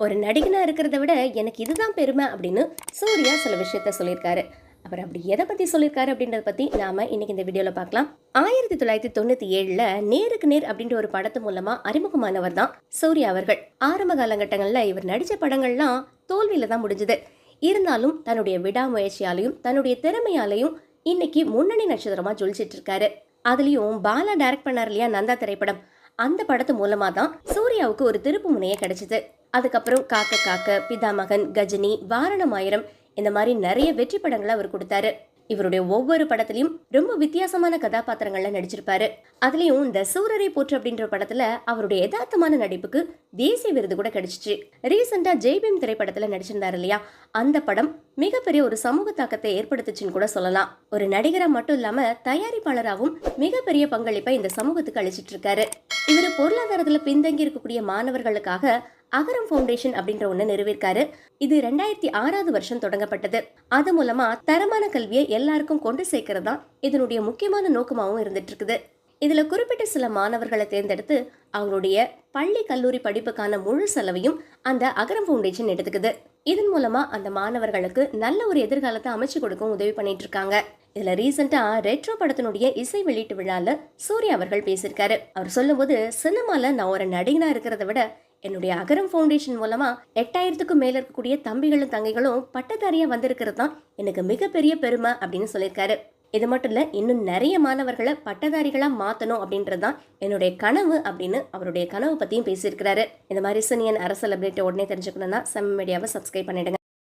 ஒரு நடிகனா இருக்கிறத விட எனக்கு இதுதான் பெருமை அப்படின்னு சூர்யா சில விஷயத்த சொல்லியிருக்காரு. அவர் அப்படி எதை பத்தி சொல்லியிருக்காரு அப்படின்றத பத்தி நாம இன்னைக்கு இந்த வீடியோல பார்க்கலாம். 1997ல நேருக்கு நேர் அப்படின்ற ஒரு படத்து மூலமா அறிமுகமானவர் தான் சூர்யா அவர்கள். ஆரம்ப காலகட்டங்கள்ல இவர் நடிச்ச படங்கள்லாம் தோல்வியில தான் முடிஞ்சது. இருந்தாலும் தன்னுடைய விடாமுயற்சியாலையும் தன்னுடைய திறமையாலையும் இன்னைக்கு முன்னணி நட்சத்திரமா ஜொலிச்சிட்டு இருக்காரு. அதுலயும் பாலா டைரக்ட் பண்ணார் இல்லையா நந்தா திரைப்படம், அந்த படத்து மூலமா தான் சூர்யாவுக்கு ஒரு திருப்பு முனையை கிடைச்சது. அதுக்கப்புறம் காக்க காக்க, பிதாமகன், கஜினி, வாரணம் ஆயிரம் இந்த மாதிரி நிறைய வெற்றி படங்களை அவர் கொடுத்தாரு. இவருடைய ஒவ்வொரு படத்திலையும் ரொம்ப வித்தியாசமான கதாபாத்திரங்கள்ல நடிச்சிருப்பாரு. அதுலயும் இந்த சூரரை போற்று அப்படின்ற படத்துல அவருடைய யதார்த்தமான நடிப்புக்கு தேசிய விருது கூட கிடைச்சிச்சு. ரீசெண்டா ஜெய்பீம் திரைப்படத்துல நடிச்சிருந்தாரு இல்லையா, அந்த படம் மிகப்பெரிய ஒரு சமூக தாக்கத்தை ஏற்படுத்துச்சுன்னு கூட சொல்லலாம். ஒரு நடிகரா மட்டும் இல்லாம தயாரிப்பாளராகவும் மிகப்பெரிய பங்களிப்பை இந்த சமூகத்துக்கு அளிச்சிட்டு இருக்காரு. இவர் பொருளாதாரத்துல பின்தங்கி இருக்கக்கூடிய மாணவர்களுக்காக அகரம் ஃபவுண்டேஷன் அப்படின்ற ஒண்ணு நிறுவிருக்காரு. இது 2006வது வருஷம் தொடங்கப்பட்டது. அது மூலமா தரமான கல்வியை எல்லாருக்கும் கொண்டு சேர்க்கிறது தான் இதனுடைய முக்கியமான நோக்கமாகவும் இருந்துட்டு இருக்குது. இதுல குறிப்பிட்ட சில மாணவர்களை தேர்ந்தெடுத்து அவங்களுடைய பள்ளி கல்லூரி படிப்புக்கான முழு செலவையும் அந்த அகரம் ஃபவுண்டேஷன் எடுத்துக்குது. இதன் மூலமா அந்த மாணவர்களுக்கு நல்ல ஒரு எதிர்காலத்தை அமைச்சு கொடுக்கவும் உதவி பண்ணிட்டு இருக்காங்க. இதுல ரீசெண்டா ரெட்ரோ படத்தினுடைய இசை வெளியீட்டு விழால சூர்யா அவர்கள் பேசியிருக்காரு. அவர் சொல்லும்போது, சினிமால நான் ஒரு நடிகனா இருக்கிறத விட என்னுடைய அகரம் ஃபவுண்டேஷன் மூலமா 8000க்கும் மேல இருக்கக்கூடிய தம்பிகளும் தங்கைகளும் பட்டதாரியா வந்திருக்கிறது தான் எனக்கு மிகப்பெரிய பெருமை அப்படின்னு சொல்லியிருக்காரு. இது மட்டும் இல்ல, இன்னும் நிறைய மாணவர்களை பட்டதாரிகளா மாத்தணும் அப்படின்றதுதான் என்னுடைய கனவு அப்படின்னு அவருடைய கனவு பத்தியும் பேசியிருக்கிறாரு. இந்த மாதிரி சினியன் அரசியல் அப்டேட் உடனே தெரிஞ்சுக்கணும்னா செம்ம மீடியாவை சப்ஸ்கிரைப் பண்ணிடுங்க.